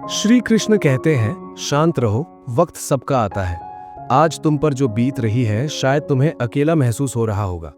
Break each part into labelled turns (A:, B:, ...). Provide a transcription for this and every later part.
A: श्री कृष्ण कहते हैं, शांत रहो, वक्त सबका आता है। आज तुम पर जो बीत रही है शायद तुम्हें अकेला महसूस हो रहा होगा,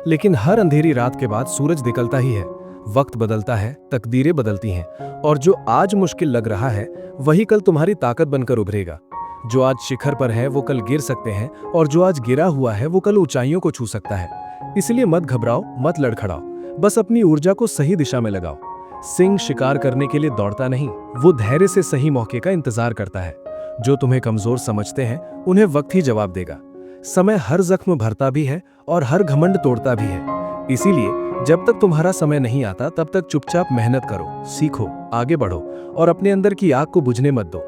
A: लेकिन हर अंधेरी रात के बाद सूरज निकलता ही है। वक्त बदलता है, तकदीरें बदलती हैं, और जो आज मुश्किल लग रहा है वही कल तुम्हारी ताकत बनकर उभरेगा। जो आज शिखर पर है वो कल गिर सकते हैं, और जो आज गिरा हुआ है वो कल ऊंचाइयों को छू सकता है। इसलिए मत घबराओ, मत लड़खड़ाओ, बस अपनी ऊर्जा को सही दिशा में लगाओ। सिंह शिकार करने के लिए दौड़ता नहीं, वो धैर्य से सही मौके का इंतजार करता है। जो तुम्हें कमजोर समझते हैं उन्हें वक्त ही जवाब देगा। समय हर जख्म भरता भी है और हर घमंड तोड़ता भी है। इसीलिए जब तक तुम्हारा समय नहीं आता तब तक चुपचाप मेहनत करो, सीखो, आगे बढ़ो और अपने अंदर की आग को बुझने मत दो।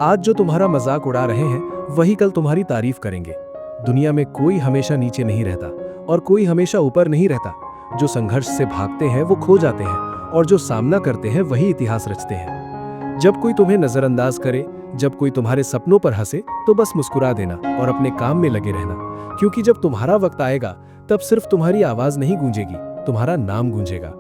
A: आज जो तुम्हारा मजाक उड़ा रहे हैं वही कल तुम्हारी तारीफ करेंगे। दुनिया में कोई हमेशा नीचे नहीं रहता और कोई हमेशा ऊपर नहीं रहता। जो संघर्ष से भागते हैं वो खो जाते हैं, और जो सामना करते हैं वही इतिहास रचते हैं। जब कोई तुम्हें नजरअंदाज करे, जब कोई तुम्हारे सपनों पर हंसे, तो बस मुस्कुरा देना और अपने काम में लगे रहना, क्योंकि जब तुम्हारा वक्त आएगा तब सिर्फ तुम्हारी आवाज नहीं गूंजेगी, तुम्हारा नाम गूंजेगा।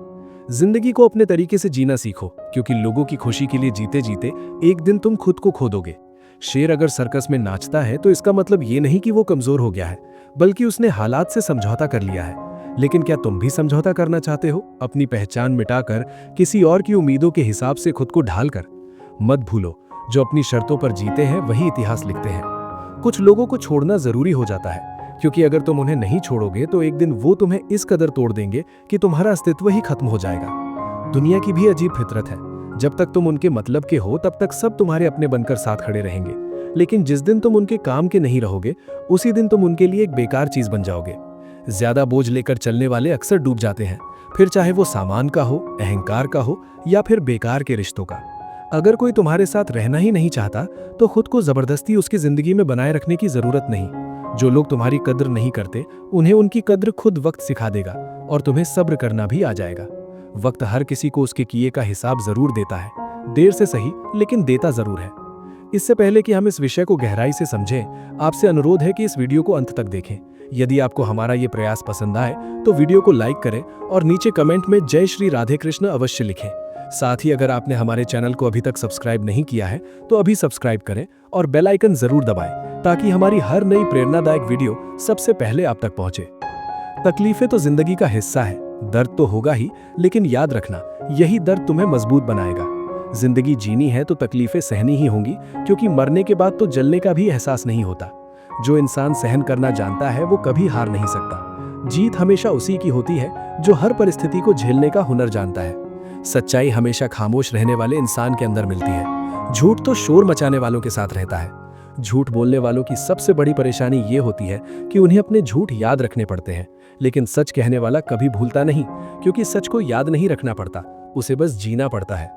A: जिंदगी को अपने तरीके से जीना सीखो, क्योंकि लोगों की खुशी के लिए जीते जीते एक दिन तुम खुद को खो दोगे। शेर अगर सर्कस में नाचता है तो इसका मतलब ये नहीं कि वो कमजोर हो गया है, बल्कि उसने हालात से समझौता कर लिया है। लेकिन क्या तुम भी समझौता करना चाहते हो, अपनी पहचान मिटाकर, किसी और की उम्मीदों के हिसाब से खुद को ढालकर? मत भूलो, जो अपनी शर्तों पर जीते हैं वही इतिहास लिखते हैं। कुछ लोगों को छोड़ना जरूरी हो जाता है, क्योंकि अगर तुम उन्हें नहीं छोड़ोगे तो एक दिन वो तुम्हें इस कदर तोड़ देंगे कि तुम्हारा अस्तित्व ही खत्म हो जाएगा। दुनिया की भी अजीब फितरत है, जब तक तुम उनके मतलब के हो तब तक सब तुम्हारे अपने बनकर साथ खड़े रहेंगे, लेकिन जिस दिन तुम उनके काम के नहीं रहोगे उसी दिन तुम उनके लिए एक बेकार चीज बन जाओगे। ज्यादा बोझ लेकर चलने वाले अक्सर डूब जाते हैं, फिर चाहे वो सामान का हो, अहंकार का हो या फिर बेकार के रिश्तों का। अगर कोई तुम्हारे साथ रहना ही नहीं चाहता तो खुद को जबरदस्ती उसकी जिंदगी में बनाए रखने की जरूरत नहीं। जो लोग तुम्हारी कद्र नहीं करते उन्हें उनकी कद्र खुद वक्त सिखा देगा, और तुम्हें सब्र करना भी आ जाएगा। वक्त हर किसी को उसके किए का हिसाब जरूर देता है, देर से सही लेकिन देता जरूर है। इससे पहले कि हम इस विषय को गहराई से समझें, आपसे अनुरोध है कि इस वीडियो को अंत तक देखें। यदि आपको हमारा ये प्रयास पसंद आए तो वीडियो को लाइक करें और नीचे कमेंट में जय श्री राधे कृष्ण अवश्य लिखें। साथ ही अगर आपने हमारे चैनल को अभी तक सब्सक्राइब नहीं किया है तो अभी सब्सक्राइब करें और बेल आइकन जरूर दबाएं, ताकि हमारी हर नई प्रेरणादायक वीडियो सबसे पहले आप तक पहुंचे। तकलीफें तो जिंदगी का हिस्सा है, दर्द तो होगा ही, लेकिन याद रखना यही दर्द तुम्हें मजबूत बनाएगा। जिंदगी जीनी है तो तकलीफें सहनी ही होंगी, क्योंकि मरने के बाद तो जलने का भी एहसास नहीं होता। जो इंसान सहन करना जानता है वो कभी हार नहीं सकता। जीत हमेशा उसी की होती है जो हर परिस्थिति को झेलने का हुनर जानता है। सच्चाई हमेशा खामोश रहने वाले इंसान के अंदर मिलती है। झूठ तो शोर मचाने वालों के साथ रहता है। झूठ बोलने वालों की सबसे बड़ी परेशानी ये होती है कि उन्हें अपने झूठ याद रखने पड़ते हैं, लेकिन सच कहने वाला कभी भूलता नहीं, क्योंकि सच को याद नहीं रखना पड़ता, उसे बस जीना पड़ता है।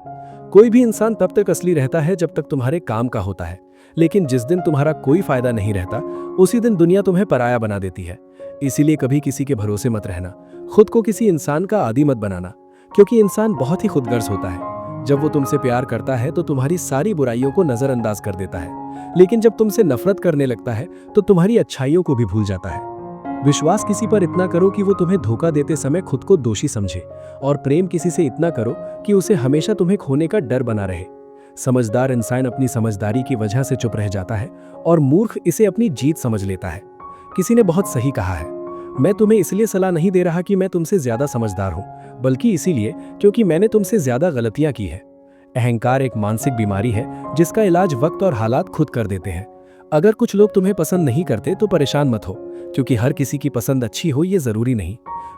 A: कोई भी इंसान तब तक असली रहता है जब तक तुम्हारे काम का होता है, लेकिन जिस दिन तुम्हारा कोई फायदा नहीं रहता उसी दिन दुनिया तुम्हें पराया बना देती है। इसीलिए कभी किसी के भरोसे मत रहना, खुद को किसी इंसान का आदी मत बनाना, क्योंकि इंसान बहुत ही खुदगर्ज होता है। जब वो तुमसे प्यार करता है तो तुम्हारी सारी बुराइयों को नजरअंदाज कर देता है, लेकिन जब तुमसे नफरत करने लगता है तो तुम्हारी अच्छाइयों को भी भूल जाता है। विश्वास किसी पर इतना करो कि वो तुम्हें धोखा देते समय खुद को दोषी समझे, और प्रेम किसी से इतना करो कि उसे हमेशा तुम्हें खोने का डर बना रहे। समझदार इंसान अपनी समझदारी की वजह से चुप रह जाता है, और मूर्ख इसे अपनी जीत समझ लेता है। किसी ने बहुत सही कहा है, मैं तुम्हें इसलिए सलाह नहीं दे रहा कि मैं तुमसे ज्यादा समझदार हूं, बल्कि इसीलिए क्योंकि मैंने तुमसे ज्यादा गलतियां की है। अहंकार एक मानसिक बीमारी है जिसका इलाज वक्त और हालात खुद कर देते हैं। अगर कुछ लोग तुम्हें पसंद नहीं करते तो परेशान मत हो, क्योंकि हर किसी की पसंद अच्छी हो ये जरूरी नहीं।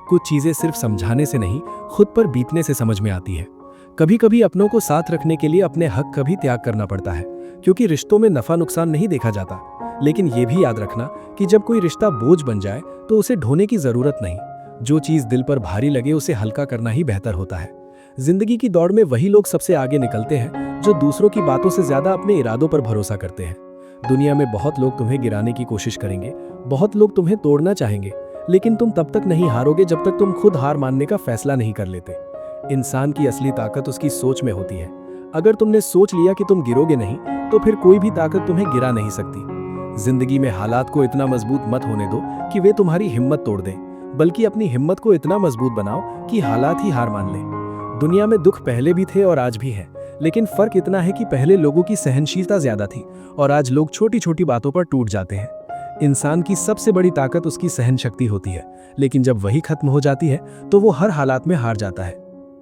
A: कुछ चीजें सिर्फ समझाने से नहीं, खुद पर बीतने से समझ में आती है। कभी कभी अपनों को साथ रखने के लिए अपने हक का भी त्याग करना पड़ता है, क्योंकि रिश्तों में नफा नुकसान नहीं देखा जाता। लेकिन ये भी याद रखना कि जब कोई रिश्ता बोझ बन जाए तो उसे ढोने की जरूरत नहीं। जो चीज दिल पर भारी लगे उसे हल्का करना ही बेहतर होता है। जिंदगी की दौड़ में वही लोग सबसे आगे निकलते हैं जो दूसरों की बातों से ज्यादा अपने इरादों पर भरोसा करते हैं। दुनिया में बहुत लोग तुम्हें गिराने की कोशिश करेंगे, बहुत लोग तुम्हें तोड़ना चाहेंगे, लेकिन तुम तब तक नहीं हारोगे जब तक तुम खुद हार मानने का फैसला नहीं कर लेते। इंसान की असली ताकत उसकी सोच में होती है। अगर तुमने सोच लिया कि तुम गिरोगे नहीं तो फिर कोई भी ताकत तुम्हें गिरा नहीं सकती। जिंदगी में हालात को इतना मजबूत मत होने दो कि वे तुम्हारी हिम्मत तोड़ दें, बल्कि अपनी हिम्मत को इतना मजबूत बनाओ कि हालात ही हार मान लें। दुनिया में दुख पहले भी थे और आज भी है, लेकिन फर्क इतना है कि पहले लोगों की सहनशीलता ज्यादा थी और आज लोग छोटी छोटी बातों पर टूट जाते हैं। इंसान की सबसे बड़ी ताकत उसकी सहन शक्ति होती है, लेकिन जब वही खत्म हो जाती है तो वो हर हालात में हार जाता है।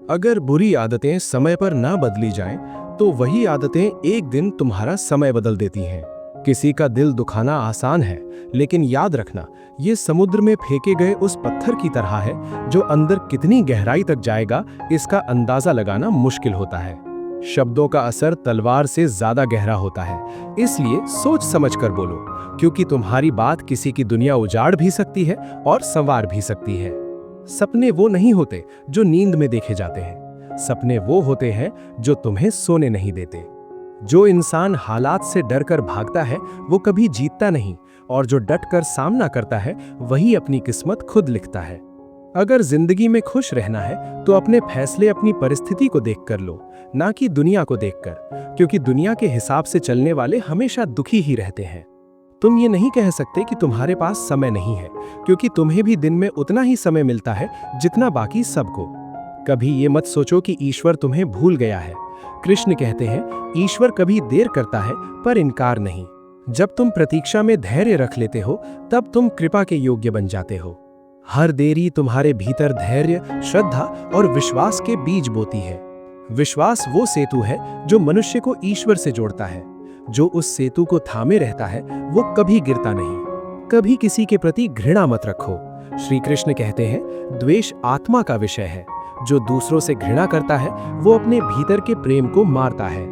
A: अगर बुरी आदतें समय पर ना बदली जाएं, तो वही आदतें एक दिन तुम्हारा समय बदल देती हैं। किसी का दिल दुखाना आसान है, लेकिन याद रखना, ये समुद्र में फेंके गए उस पत्थर की तरह है जो अंदर कितनी गहराई तक जाएगा इसका अंदाजा लगाना मुश्किल होता है। शब्दों का असर तलवार से ज्यादा गहरा होता है, इसलिए सोच समझ कर बोलो, क्योंकि तुम्हारी बात किसी की दुनिया उजाड़ भी सकती है और संवार भी सकती है। सपने वो नहीं होते जो नींद में देखे जाते हैं, सपने वो होते हैं जो तुम्हें सोने नहीं देते। जो इंसान हालात से डरकर भागता है वो कभी जीतता नहीं, और जो डटकर सामना करता है वही अपनी किस्मत खुद लिखता है। अगर जिंदगी में खुश रहना है तो अपने फैसले अपनी परिस्थिति को देखकर लो, ना कि दुनिया को देखकर, क्योंकि दुनिया के हिसाब से चलने वाले हमेशा दुखी ही रहते हैं। तुम ये नहीं कह सकते कि तुम्हारे पास समय नहीं है, क्योंकि तुम्हें भी दिन में उतना ही समय मिलता है जितना बाकी सबको। कभी ये मत सोचो कि ईश्वर तुम्हें भूल गया है। कृष्ण कहते हैं, ईश्वर कभी देर करता है पर इनकार नहीं। जब तुम प्रतीक्षा में धैर्य रख लेते हो तब तुम कृपा के योग्य बन जाते हो। हर देरी तुम्हारे भीतर धैर्य, श्रद्धा और विश्वास के बीज बोती है। विश्वास वो सेतु है जो मनुष्य को ईश्वर से जोड़ता है। जो उस सेतु को थामे रहता है वो कभी गिरता नहीं। कभी किसी के प्रति घृणा मत रखो। श्री कृष्ण कहते हैं, द्वेष आत्मा का विषय है। जो दूसरों से घृणा करता है वो अपने भीतर के प्रेम को मारता है।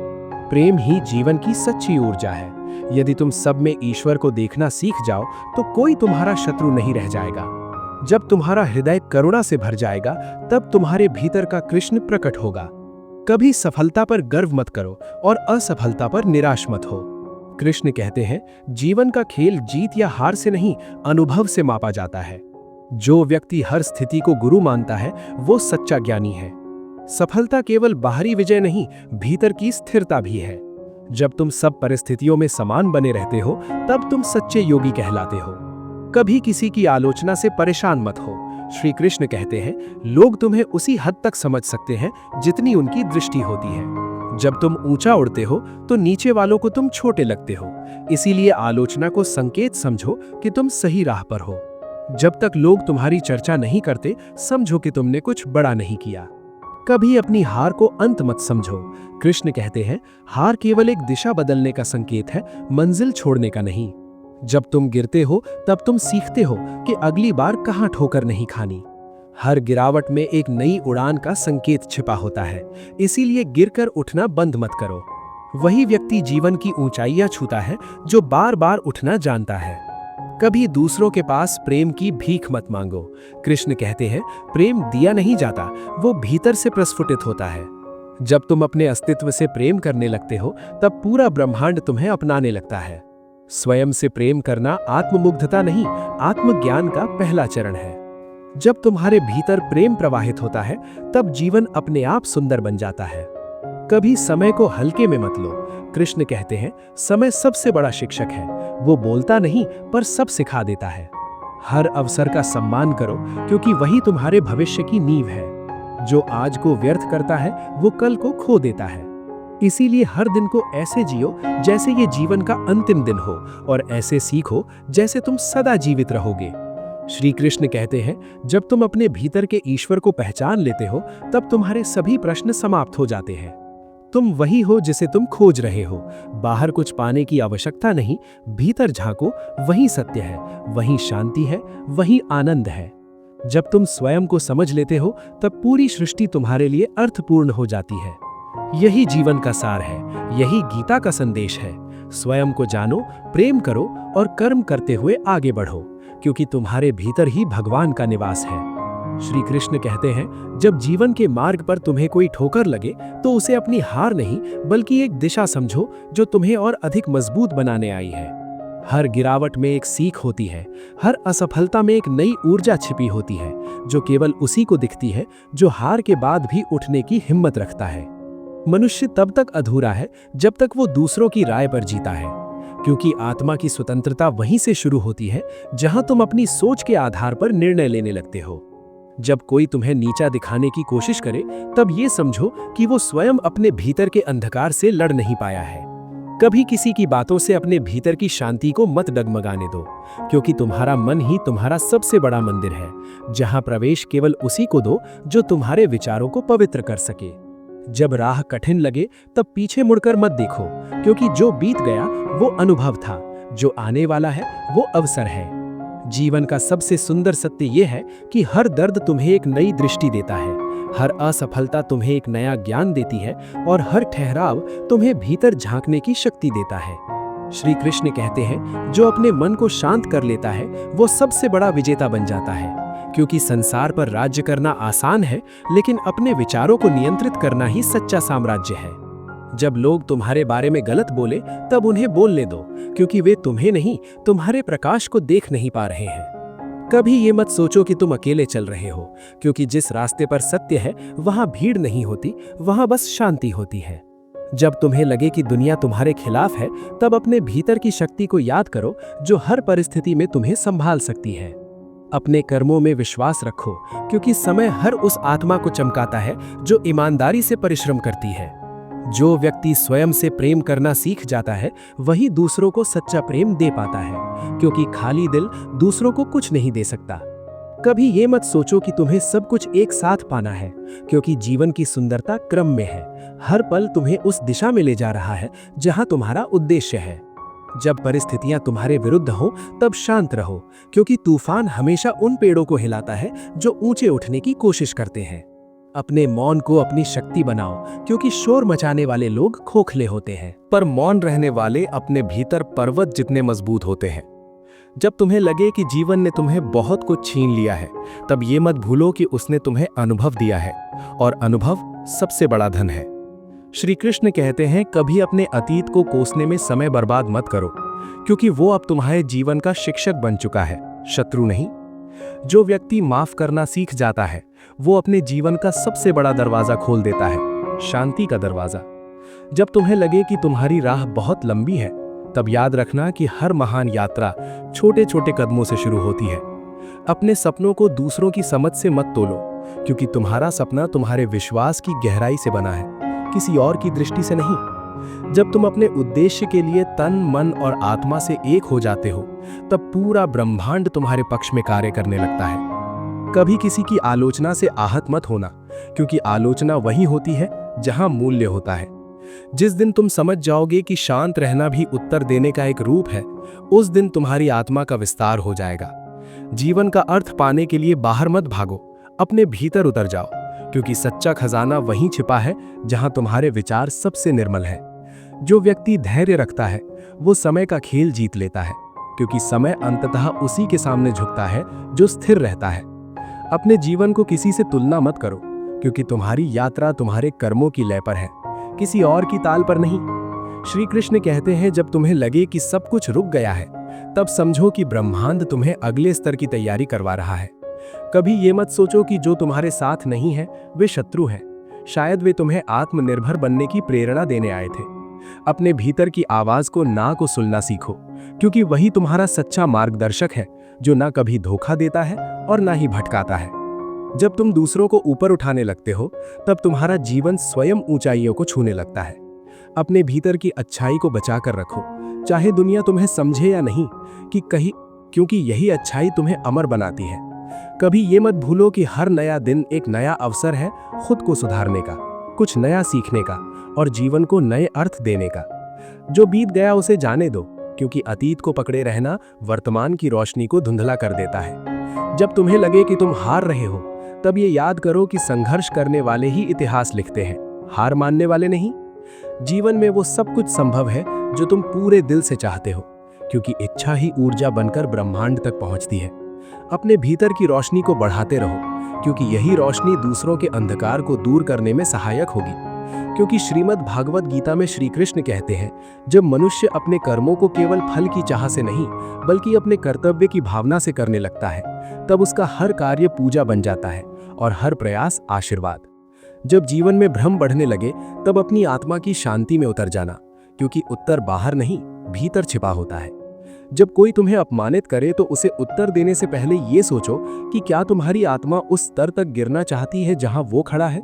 A: प्रेम ही जीवन की सच्ची ऊर्जा है। यदि तुम सब में ईश्वर को देखना सीख जाओ तो कोई तुम्हारा शत्रु नहीं रह जाएगा। जब तुम्हारा हृदय करुणा से भर जाएगा तब तुम्हारे भीतर का कृष्ण प्रकट होगा। कभी सफलता पर गर्व मत करो और असफलता पर निराश मत हो। कृष्ण कहते हैं, जीवन का खेल जीत या हार से नहीं, अनुभव से मापा जाता है। जो व्यक्ति हर स्थिति को गुरु मानता है वो सच्चा ज्ञानी है। सफलता केवल बाहरी विजय नहीं, भीतर की स्थिरता भी है। जब तुम सब परिस्थितियों में समान बने रहते हो तब तुम सच्चे योगी कहलाते हो। कभी किसी की आलोचना से परेशान मत हो। श्री कृष्ण कहते हैं, लोग तुम्हें उसी हद तक समझ सकते हैं जितनी उनकी दृष्टि होती है। जब तुम ऊंचा उड़ते हो तो नीचे वालों को तुम छोटे लगते हो। इसीलिए आलोचना को संकेत समझो कि तुम सही राह पर हो। जब तक लोग तुम्हारी चर्चा नहीं करते, समझो कि तुमने कुछ बड़ा नहीं किया। कभी अपनी हार को अंत मत समझो। कृष्ण कहते हैं, हार केवल एक दिशा बदलने का संकेत है, मंजिल छोड़ने का नहीं। जब तुम गिरते हो तब तुम सीखते हो कि अगली बार कहां ठोकर नहीं खानी। हर गिरावट में एक नई उड़ान का संकेत छिपा होता है, इसीलिए गिरकर उठना बंद मत करो। वही व्यक्ति जीवन की ऊंचाइयां छूता है जो बार बार उठना जानता है। कभी दूसरों के पास प्रेम की भीख मत मांगो। कृष्ण कहते हैं, प्रेम दिया नहीं जाता, वो भीतर से प्रस्फुटित होता है। जब तुम अपने अस्तित्व से प्रेम करने लगते हो तब पूरा ब्रह्मांड तुम्हें अपनाने लगता है। स्वयं से प्रेम करना आत्ममुग्धता नहीं, आत्मज्ञान का पहला चरण है। जब तुम्हारे भीतर प्रेम प्रवाहित होता है तब जीवन अपने आप सुंदर बन जाता है। कभी समय को हल्के में मत लो। कृष्ण कहते हैं, समय सबसे बड़ा शिक्षक है। वो बोलता नहीं पर सब सिखा देता है। हर अवसर का सम्मान करो, क्योंकि वही तुम्हारे भविष्य की नींव है। जो आज को व्यर्थ करता है वो कल को खो देता है। इसीलिए हर दिन को ऐसे जियो जैसे ये जीवन का अंतिम दिन हो, और ऐसे सीखो जैसे तुम सदा जीवित रहोगे। श्री कृष्ण कहते हैं, जब तुम अपने भीतर के ईश्वर को पहचान लेते हो तब तुम्हारे सभी प्रश्न समाप्त हो जाते हैं। तुम वही हो जिसे तुम खोज रहे हो। बाहर कुछ पाने की आवश्यकता नहीं, भीतर झांको, वही सत्य है, वही शांति है, वही आनंद है। जब तुम स्वयं को समझ लेते हो तब पूरी सृष्टि तुम्हारे लिए अर्थपूर्ण हो जाती है। यही जीवन का सार है, यही गीता का संदेश है। स्वयं को जानो, प्रेम करो और कर्म करते हुए आगे बढ़ो, क्योंकि तुम्हारे भीतर ही भगवान का निवास है। श्री कृष्ण कहते हैं, जब जीवन के मार्ग पर तुम्हें कोई ठोकर लगे तो उसे अपनी हार नहीं बल्कि एक दिशा समझो जो तुम्हें और अधिक मजबूत बनाने आई है। हर गिरावट में एक सीख होती है, हर असफलता में एक नई ऊर्जा छिपी होती है, जो केवल उसी को दिखती है जो हार के बाद भी उठने की हिम्मत रखता है। मनुष्य तब तक अधूरा है जब तक वो दूसरों की राय पर जीता है, क्योंकि आत्मा की स्वतंत्रता वहीं से शुरू होती है जहां तुम अपनी सोच के आधार पर निर्णय लेने लगते हो।
B: जब कोई तुम्हें नीचा दिखाने की कोशिश करे, तब ये समझो कि वो स्वयं अपने भीतर के अंधकार से लड़ नहीं पाया है। कभी किसी की बातों से अपने भीतर की शांति को मत डगमगाने दो, क्योंकि तुम्हारा मन ही तुम्हारा सबसे बड़ा मंदिर है, जहां प्रवेश केवल उसी को दो जो तुम्हारे विचारों को पवित्र कर सके। जब राह कठिन लगे, तब पीछे मुड़कर मत देखो, क्योंकि जो बीत गया वो अनुभव था, जो आने वाला है वो अवसर है। जीवन का सबसे सुंदर सत्य यह है कि हर दर्द तुम्हें एक नई दृष्टि देता है, हर असफलता तुम्हें एक नया ज्ञान देती है और हर ठहराव तुम्हें भीतर झांकने की शक्ति देता है। श्री कृष्ण कहते हैं, जो अपने मन को शांत कर लेता है वो सबसे बड़ा विजेता बन जाता है, क्योंकि संसार पर राज्य करना आसान है, लेकिन अपने विचारों को नियंत्रित करना ही सच्चा साम्राज्य है। जब लोग तुम्हारे बारे में गलत बोले, तब उन्हें बोलने दो, क्योंकि वे तुम्हें नहीं, तुम्हारे प्रकाश को देख नहीं पा रहे हैं। कभी ये मत सोचो कि तुम अकेले चल रहे हो, क्योंकि जिस रास्ते पर सत्य है वहां भीड़ नहीं होती, वहां बस शांति होती है। जब तुम्हें लगे कि दुनिया तुम्हारे खिलाफ है, तब अपने भीतर की शक्ति को याद करो, जो हर परिस्थिति में तुम्हें संभाल सकती है। अपने कर्मों में विश्वास रखो, क्योंकि समय हर उस आत्मा को चमकाता है जो ईमानदारी से परिश्रम करती है। जो व्यक्ति स्वयं से प्रेम करना सीख जाता है, वही दूसरों को सच्चा प्रेम दे पाता है, क्योंकि खाली दिल दूसरों को कुछ नहीं दे सकता। कभी ये मत सोचो कि तुम्हें सब कुछ एक साथ पाना है, क्योंकि जीवन की सुंदरता क्रम में है। हर पल तुम्हें उस दिशा में ले जा रहा है जहां तुम्हारा उद्देश्य है। जब परिस्थितियां तुम्हारे विरुद्ध हो, तब शांत रहो, क्योंकि तूफान हमेशा उन पेड़ों को हिलाता है जो ऊंचे उठने की कोशिश करते हैं। अपने मौन को अपनी शक्ति बनाओ, क्योंकि शोर मचाने वाले लोग खोखले होते हैं,
A: पर मौन रहने वाले अपने भीतर पर्वत जितने मजबूत होते हैं। जब तुम्हें लगे कि जीवन ने तुम्हें बहुत कुछ छीन लिया है, तब ये मत भूलो कि उसने तुम्हें अनुभव दिया है, और अनुभव सबसे बड़ा धन है। श्री कृष्ण कहते हैं, कभी अपने अतीत को कोसने में समय बर्बाद मत करो, क्योंकि वो अब तुम्हारे जीवन का शिक्षक बन चुका है, शत्रु नहीं। जो व्यक्ति माफ करना सीख जाता है, वो अपने जीवन का सबसे बड़ा दरवाजा खोल देता है, शांति का दरवाजा। जब तुम्हें लगे कि तुम्हारी राह बहुत लंबी है, तब याद रखना कि हर महान यात्रा छोटे छोटे कदमों से शुरू होती है। अपने सपनों को दूसरों की समझ से मत तोलो, क्योंकि तुम्हारा सपना तुम्हारे विश्वास की गहराई से बना है, किसी और की दृष्टि से नहीं। जब तुम अपने उद्देश्य के लिए तन, मन और आत्मा से एक हो जाते हो, तब पूरा ब्रह्मांड तुम्हारे पक्ष में कार्य करने लगता है। कभी किसी की आलोचना से आहत मत होना, क्योंकि आलोचना वही होती है जहां मूल्य होता है। जिस दिन तुम समझ जाओगे कि शांत रहना भी उत्तर देने का एक रूप है, उस दिन तुम्हारी आत्मा का विस्तार हो जाएगा। जीवन का अर्थ पाने के लिए बाहर मत भागो, अपने भीतर उतर जाओ, क्योंकि सच्चा खजाना वहीं छिपा है जहां तुम्हारे विचार सबसे निर्मल है। जो व्यक्ति धैर्य रखता है, वो समय का खेल जीत लेता है, क्योंकि समय अंततः उसी के सामने झुकता है जो स्थिर रहता है। अपने जीवन को किसी से तुलना मत करो, क्योंकि तुम्हारी यात्रा तुम्हारे कर्मों की लय पर है, किसी और की ताल पर नहीं। श्री कृष्ण कहते हैं, जब तुम्हें लगे कि सब कुछ रुक गया है, तब समझो कि ब्रह्मांड तुम्हें अगले स्तर की तैयारी करवा रहा है। कभी ये मत सोचो कि जो तुम्हारे साथ नहीं है वे शत्रु हैं, शायद वे तुम्हें आत्मनिर्भर बनने की प्रेरणा देने आए थे। अपने भीतर की आवाज को ना को सुनना सीखो, क्योंकि वही तुम्हारा सच्चा मार्गदर्शक है, जो ना कभी धोखा देता है और ना ही भटकाता है। जब तुम दूसरों को ऊपर उठाने लगते हो, तब तुम्हारा जीवन स्वयं ऊंचाइयों को छूने लगता है। अपने भीतर की अच्छाई को बचा कर रखो, चाहे दुनिया तुम्हें समझे या नहीं, क्योंकि यही अच्छाई तुम्हें अमर बनाती है। कभी ये मत भूलो कि हर नया दिन एक नया अवसर है खुद को सुधारने का, कुछ नया सीखने का और जीवन को नए अर्थ देने का। जो बीत गया उसे जाने दो, क्योंकि अतीत को पकड़े रहना वर्तमान की रोशनी को धुंधला कर देता है। जब तुम्हें लगे कि तुम हार रहे हो, तब ये याद करो कि संघर्ष करने वाले ही इतिहास लिखते हैं, हार मानने वाले नहीं। जीवन में वो सब कुछ संभव है जो तुम पूरे दिल से चाहते हो, क्योंकि इच्छा ही ऊर्जा बनकर ब्रह्मांड तक पहुंचती है। अपने भीतर की रोशनी को बढ़ाते रहो, क्योंकि यही रोशनी दूसरों के अंधकार को दूर करने में सहायक होगी। क्योंकि श्रीमद् भागवत गीता में श्री कृष्ण कहते हैं, जब मनुष्य अपने कर्मों को केवल फल की चाह से नहीं, बल्कि अपने कर्तव्य की भावना से करने लगता है, तब उसका हर कार्य पूजा बन जाता है और हर प्रयास आशीर्वाद। जब जीवन में भ्रम बढ़ने लगे, तब अपनी आत्मा की शांति में उतर जाना, क्योंकि उत्तर बाहर नहीं, भीतर छिपा होता है।
B: जब कोई तुम्हें अपमानित करे तो उसे उत्तर देने से पहले ये सोचो कि क्या तुम्हारी आत्मा उस स्तर तक गिरना चाहती है जहां वो खड़ा है।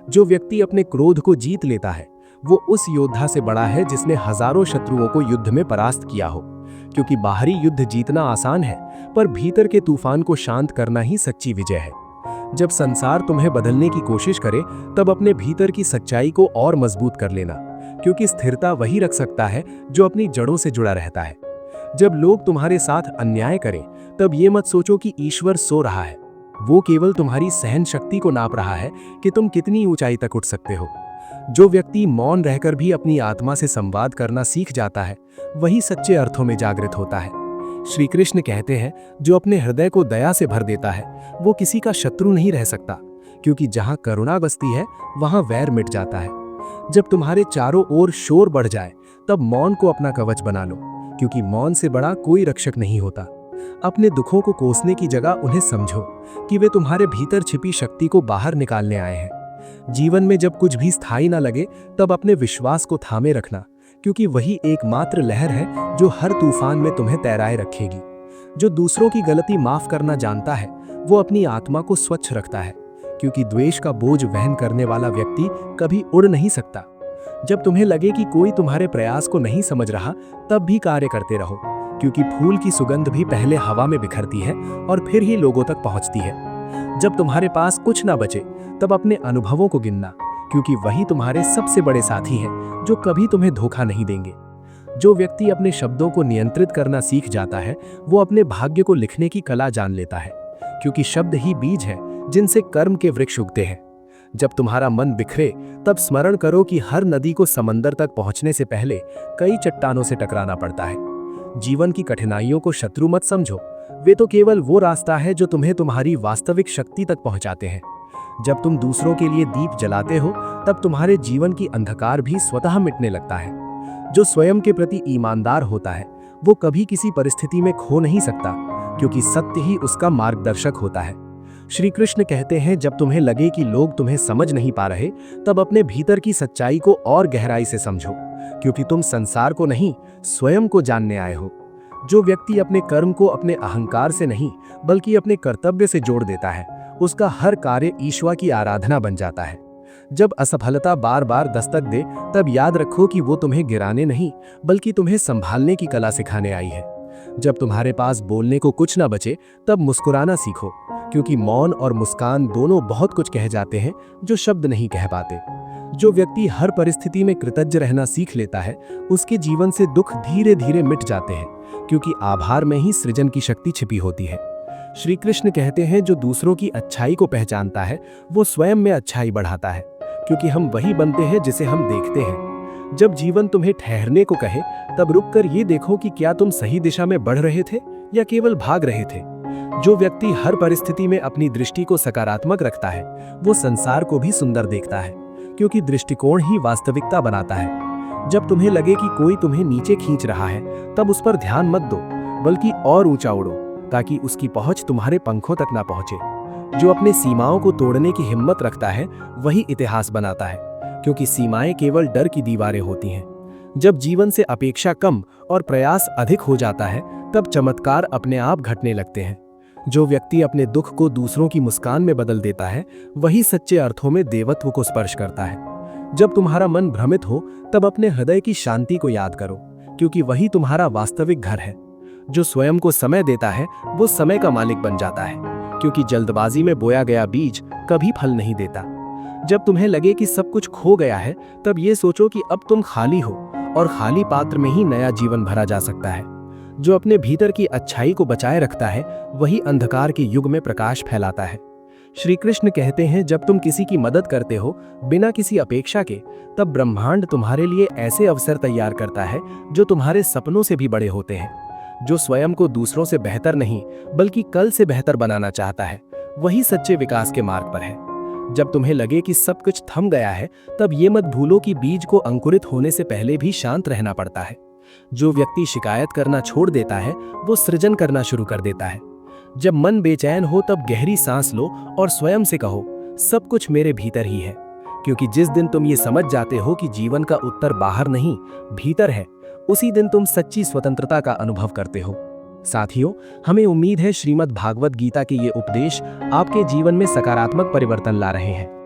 B: जो व्यक्ति अपने क्रोध को जीत लेता है वो उस योद्धा से बड़ा है जिसने हजारों शत्रुओं को युद्ध में परास्त किया हो। क्योंकि बाहरी युद्ध जीतना आसान है, पर भीतर के तूफान को शांत करना ही सच्ची विजय है। जब संसार तुम्हें बदलने की कोशिश करे तब अपने भीतर की सच्चाई को और मजबूत कर लेना, क्योंकि स्थिरता वही रख सकता है जो अपनी जड़ों से जुड़ा रहता है। जब लोग तुम्हारे साथ अन्याय करें तब ये मत सोचो कि ईश्वर सो रहा है। वो केवल तुम्हारी सहन शक्ति को नाप रहा है कि तुम कितनी ऊंचाई तक उठ सकते हो। जो व्यक्ति मौन रहकर भी अपनी आत्मा से संवाद करना सीख जाता है वही सच्चे अर्थों में जागृत होता है। श्री कृष्ण कहते हैं, जो अपने हृदय को दया से भर देता है वो किसी का शत्रु नहीं रह सकता, क्योंकि जहां करुणा बसती है वहां वैर मिट जाता है। जब तुम्हारे चारों ओर शोर बढ़ जाए तब मौन को अपना कवच बना लो, क्योंकि मौन से बड़ा कोई रक्षक नहीं होता। अपने दुखों को कोसने की जगह उन्हें समझो कि वे तुम्हारे भीतर छिपी शक्ति को बाहर निकालने आए हैं। जीवन में जब कुछ भी स्थायी ना लगे तब अपने विश्वास को थामे रखना, क्योंकि वही एकमात्र लहर है जो हर तूफान में तुम्हें तैराए रखेगी। जो दूसरों की गलती माफ करना जानता है वो अपनी आत्मा को स्वच्छ रखता है, क्योंकि द्वेष का बोझ वहन करने वाला व्यक्ति कभी उड़ नहीं सकता। जब तुम्हें लगे कि कोई तुम्हारे प्रयास को नहीं समझ रहा तब भी कार्य करते रहो, क्योंकि फूल की सुगंध भी पहले हवा में बिखरती है और फिर ही लोगों तक पहुंचती है। जब तुम्हारे पास कुछ ना बचे तब अपने अनुभवों को गिनना, क्योंकि वही तुम्हारे सबसे बड़े साथी हैं जो कभी तुम्हें धोखा नहीं देंगे। जो व्यक्ति अपने शब्दों को नियंत्रित करना सीख जाता है वो अपने भाग्य को लिखने की कला जान लेता है, क्योंकि शब्द ही बीज है जिनसे कर्म के वृक्ष उगते हैं। जब तुम्हारा मन बिखरे तब स्मरण करो कि हर नदी को समंदर तक पहुंचने से पहले कई चट्टानों से टकराना पड़ता है। जीवन की कठिनाइयों को शत्रु मत समझो, वे तो केवल वो रास्ता है जो तुम्हें तुम्हारी वास्तविक शक्ति तक पहुंचाते हैं। जब तुम दूसरों के लिए दीप जलाते हो तब तुम्हारे जीवन की अंधकार भी स्वतः मिटने लगता है। जो स्वयं के प्रति ईमानदार होता है वो कभी किसी परिस्थिति में खो नहीं सकता, क्योंकि सत्य ही उसका मार्गदर्शक होता है। श्री कृष्ण कहते हैं, जब तुम्हें लगे कि लोग तुम्हें समझ नहीं पा रहे तब अपने भीतर की सच्चाई को और गहराई से समझो, क्योंकि तुम संसार को नहीं स्वयं को जानने आए हो। जो व्यक्ति अपने कर्म को अपने अहंकार से नहीं बल्कि अपने कर्तव्य से जोड़ देता है उसका हर कार्य ईश्वर की आराधना बन जाता है। जब असफलता बार बार दस्तक दे तब याद रखो कि वो तुम्हें गिराने नहीं बल्कि तुम्हें संभालने की कला सिखाने आई है। जब तुम्हारे पास बोलने को कुछ ना बचे तब मुस्कुराना सीखो, क्योंकि मौन और मुस्कान दोनों बहुत कुछ कह जाते हैं जो शब्द नहीं कह पाते। जो व्यक्ति हर परिस्थिति में कृतज्ञ रहना सीख लेता है उसके जीवन से दुख धीरे धीरे मिट जाते हैं, क्योंकि आभार में ही सृजन की शक्ति छिपी होती है। श्री कृष्ण कहते हैं, जो दूसरों की अच्छाई को पहचानता है वो स्वयं में अच्छाई बढ़ाता है, क्योंकि हम वही बनते हैं जिसे हम देखते हैं। जब जीवन तुम्हें ठहरने को कहे तब रुककर ये देखो कि क्या तुम सही दिशा में बढ़ रहे थे या केवल भाग रहे थे। जो व्यक्ति हर परिस्थिति में अपनी दृष्टि को सकारात्मक रखता है वो संसार को भी सुंदर देखता है, क्योंकि दृष्टिकोण ही वास्तविकता बनाता है। जब तुम्हें लगे कि कोई तुम्हें नीचे खींच रहा है तब उस पर ध्यान मत दो, बल्कि और ऊंचा उड़ो, ताकि उसकी पहुंच तुम्हारे पंखों तक ना पहुंचे। जो अपने सीमाओं को तोड़ने की हिम्मत रखता है वही इतिहास बनाता है, क्योंकि सीमाएं केवल डर की दीवारें होती हैं। जब जीवन से अपेक्षा कम और प्रयास अधिक हो जाता है तब चमत्कार अपने आप घटने लगते हैं। जो व्यक्ति अपने दुख को दूसरों की मुस्कान में बदल देता है वही सच्चे अर्थों में देवत्व को स्पर्श करता है। जब तुम्हारा मन भ्रमित हो तब अपने हृदय की शांति को याद करो, क्योंकि वही तुम्हारा वास्तविक घर है। जो स्वयं को समय देता है वो समय का मालिक बन जाता है, क्योंकि जल्दबाजी में बोया गया बीज कभी फल नहीं देता। जब तुम्हें लगे कि सब कुछ खो गया है तब ये सोचो कि अब तुम खाली हो और खाली पात्र में ही नया जीवन भरा जा सकता है। जो अपने भीतर की अच्छाई को बचाए रखता है वही अंधकार के युग में प्रकाश फैलाता है। श्री कृष्ण कहते हैं, जब तुम किसी की मदद करते हो बिना किसी अपेक्षा के तब ब्रह्मांड तुम्हारे लिए ऐसे अवसर तैयार करता है जो तुम्हारे सपनों से भी बड़े होते हैं। जो स्वयं को दूसरों से बेहतर नहीं बल्कि कल से बेहतर बनाना चाहता है वही सच्चे विकास के मार्ग पर है। जब तुम्हें लगे कि सब कुछ थम गया है तब ये मत भूलो कि बीज को अंकुरित होने से पहले भी शांत रहना पड़ता है। जो व्यक्ति शिकायत करना छोड़ देता है वो सृजन करना शुरू कर देता है। जब मन बेचैन हो तब गहरी सांस लो और स्वयं से कहो, सब कुछ मेरे भीतर ही है, क्योंकि जिस दिन तुम ये समझ जाते हो कि जीवन का उत्तर बाहर नहीं भीतर है उसी दिन तुम सच्ची स्वतंत्रता का अनुभव करते हो। साथियों, हमें उम्मीद है श्रीमद् भागवत गीता के ये उपदेश आपके जीवन में सकारात्मक परिवर्तन ला रहे हैं।